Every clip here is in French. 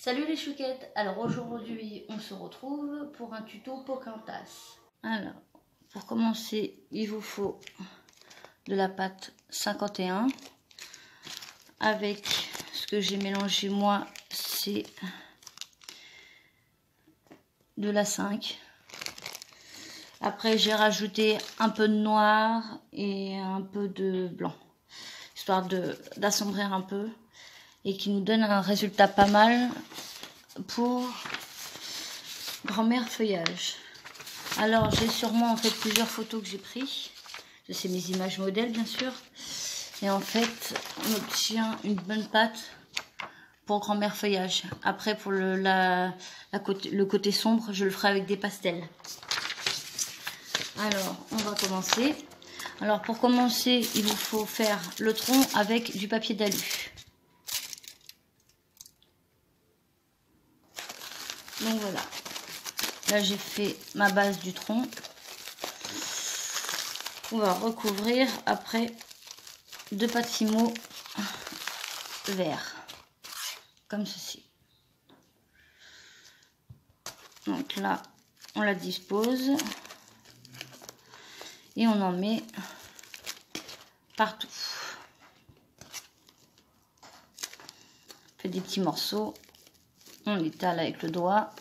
Salut les chouquettes. Alors aujourd'hui on se retrouve pour un tuto Pocahontas. Alors pour commencer il vous faut de la pâte 51 avec ce que j'ai mélangé moi, c'est de la 5. Après j'ai rajouté un peu de noir et un peu de blanc, histoire d'assombrir un peu et qui nous donne un résultat pas mal pour grand-mère feuillage. Alors j'ai sûrement en fait plusieurs photos que j'ai prises, c'est mes images modèles bien sûr, et en fait on obtient une bonne pâte pour grand-mère feuillage. Après pour le côté sombre, je le ferai avec des pastels. Alors on va commencer. Alors pour commencer il vous faut faire le tronc avec du papier d'alu. Donc voilà, là j'ai fait ma base du tronc. On va recouvrir après de pâte fimo vert, comme ceci. Donc là on la dispose et on en met partout. On fait des petits morceaux, on l'étale avec le doigt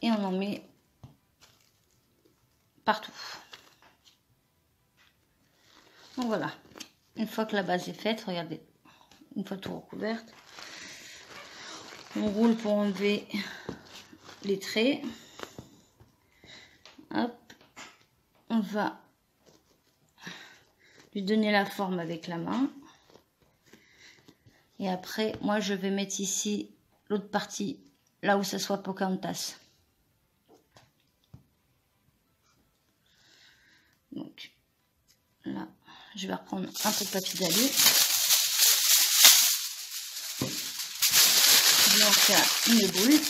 et on en met partout. Donc voilà, une fois que la base est faite, regardez, une fois tout recouverte, on roule pour enlever les traits. Hop, on va lui donner la forme avec la main. Et après, moi je vais mettre ici l'autre partie, là où ça soit Pocahontas. Donc là, je vais reprendre un peu de papier d'alu. Je vais en faire une boule.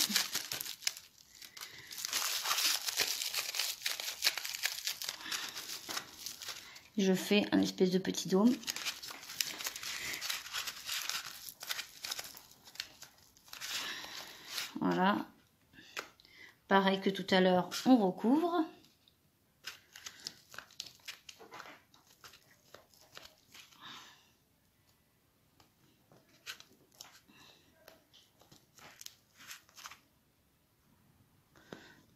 Je fais un espèce de petit dôme. Voilà. Pareil que tout à l'heure, on recouvre.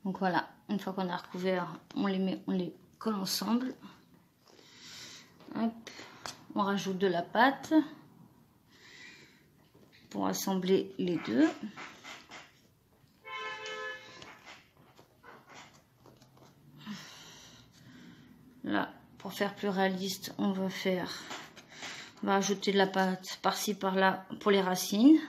Donc voilà, une fois qu'on a recouvert, on les colle ensemble. Hop, on rajoute de la pâte pour assembler les deux. Là, pour faire plus réaliste, on va ajouter de la pâte par-ci par-là pour les racines.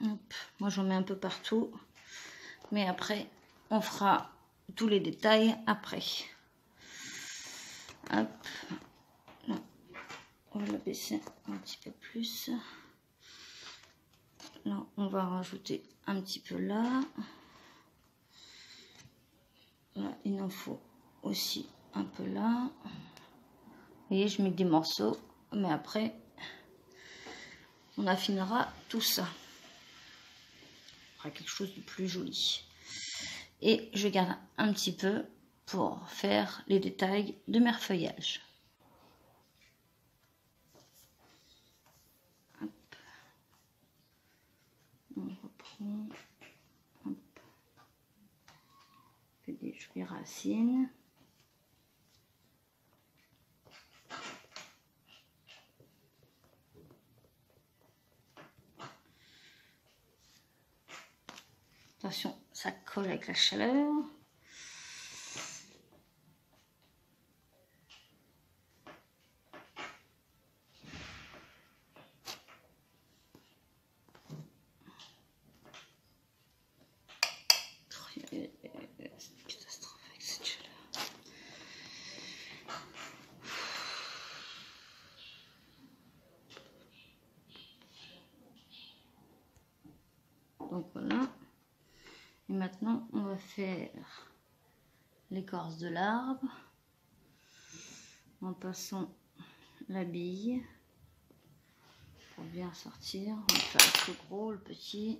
Hop, moi j'en mets un peu partout, mais après on fera tous les détails après. Hop, là, on va la baisser un petit peu plus. Là on va rajouter un petit peu là. Là il en faut aussi un peu là. Vous voyez, je mets des morceaux, mais après on affinera tout ça. On fera quelque chose de plus joli. Et je garde un petit peu pour faire les détails de mes feuillages. Hop. On reprend. Hop. On fait des jolies racines. Attention, ça colle avec la chaleur. C'est une catastrophe avec cette chaleur. Donc voilà. Et maintenant, on va faire l'écorce de l'arbre en passant la bille pour bien sortir. On va faire le plus gros, le petit.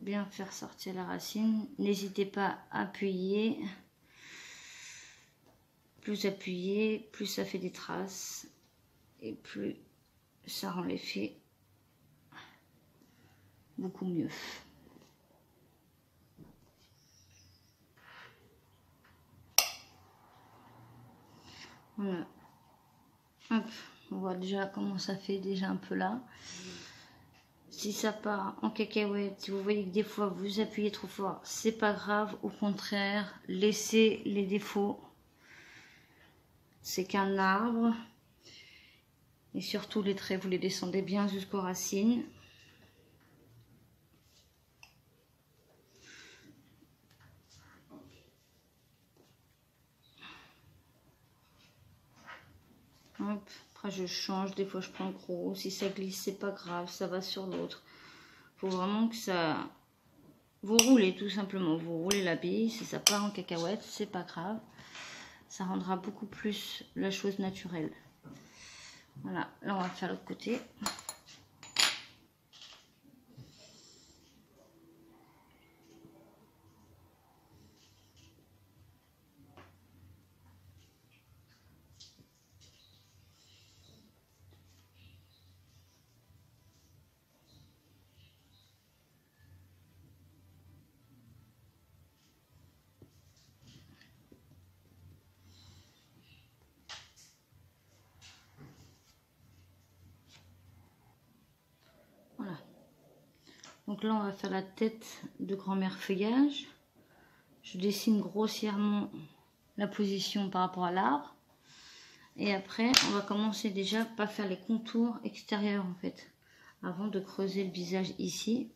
Bien faire sortir la racine. N'hésitez pas à appuyer. Plus appuyer, plus ça fait des traces et plus ça rend l'effet beaucoup mieux. Voilà. Hop, on voit déjà comment ça fait déjà un peu là. Si ça part en cacahuète, si vous voyez que des fois vous appuyez trop fort, c'est pas grave. Au contraire, laissez les défauts. C'est qu'un arbre. Et surtout les traits, vous les descendez bien jusqu'aux racines. Hop. Après je change, des fois je prends gros. Si ça glisse, c'est pas grave, ça va sur l'autre. Faut vraiment que ça... Vous roulez tout simplement, vous roulez la bille. Si ça part en cacahuète, c'est pas grave. Ça rendra beaucoup plus la chose naturelle. Voilà, là on va faire l'autre côté. Voilà. Donc là, on va faire la tête de grand-mère feuillage. Je dessine grossièrement la position par rapport à l'arbre. Et après, on va commencer déjà par faire les contours extérieurs en fait. Avant de creuser le visage ici.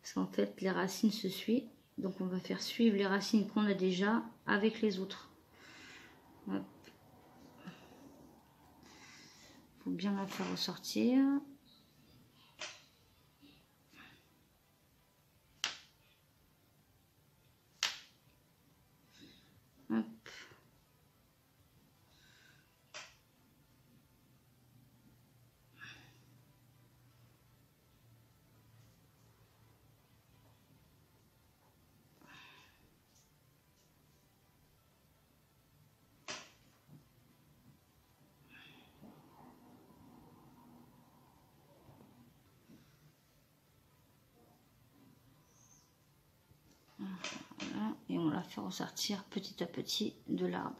Parce qu'en fait, les racines se suivent. Donc on va faire suivre les racines qu'on a déjà avec les autres. Hop. Faut bien la faire ressortir. Hop. Voilà. Et on la fait ressortir petit à petit de l'arbre.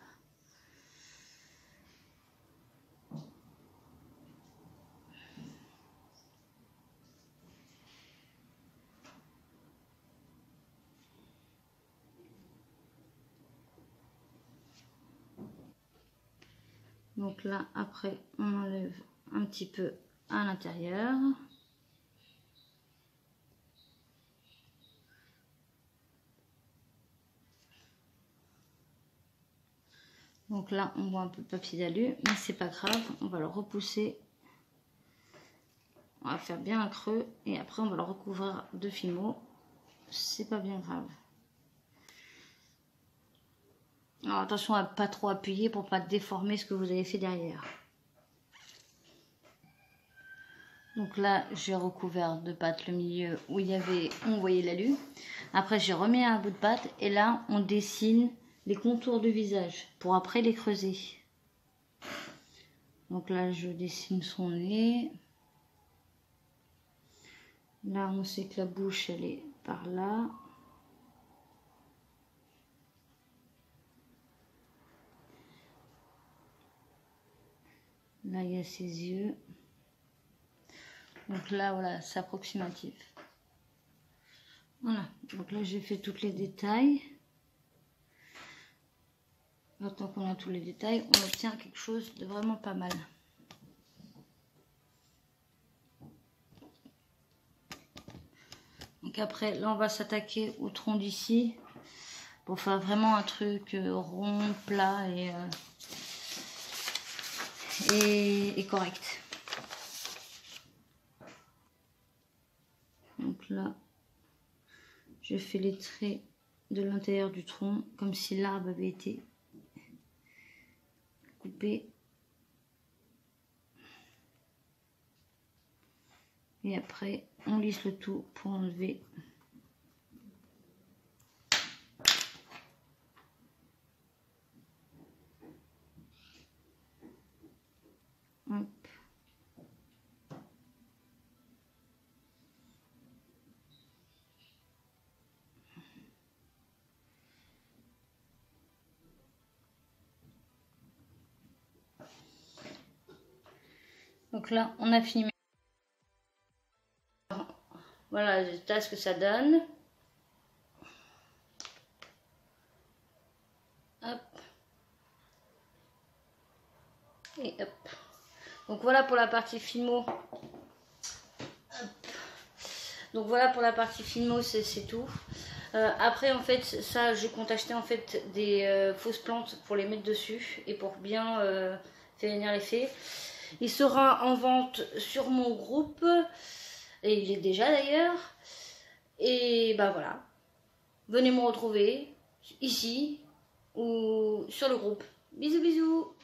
Donc là, après, on enlève un petit peu à l'intérieur. Donc là, on voit un peu de papier d'alu, mais c'est pas grave, on va le repousser. On va faire bien un creux et après on va le recouvrir de fimo. C'est pas bien grave. Alors attention à pas trop appuyer pour pas déformer ce que vous avez fait derrière. Donc là, j'ai recouvert de pâte le milieu où il y avait, on voyait l'alu. Après, j'ai remis un bout de pâte et là, on dessine les contours du visage pour après les creuser. Donc là, je dessine son nez. Là, on sait que la bouche, elle est par là. Là, il y a ses yeux. Donc là, voilà, c'est approximatif. Voilà, donc là, j'ai fait tous les détails. Maintenant qu'on a tous les détails, on obtient quelque chose de vraiment pas mal. Donc après, là, on va s'attaquer au tronc d'ici pour faire vraiment un truc rond, plat est correct. Donc là, je fais les traits de l'intérieur du tronc comme si l'arbre avait été coupé. Et après, on lisse le tout pour enlever hop. Donc là, on a fini. Voilà le résultat, ce que ça donne. Hop. Et hop. Donc voilà pour la partie filmo. Hop. Donc voilà pour la partie filmo, c'est tout. Après en fait ça j'ai compte acheter en fait des fausses plantes pour les mettre dessus et pour bien faire venir l'effet. Il sera en vente sur mon groupe et il est déjà d'ailleurs. Et bah voilà, venez me retrouver ici ou sur le groupe. Bisous bisous.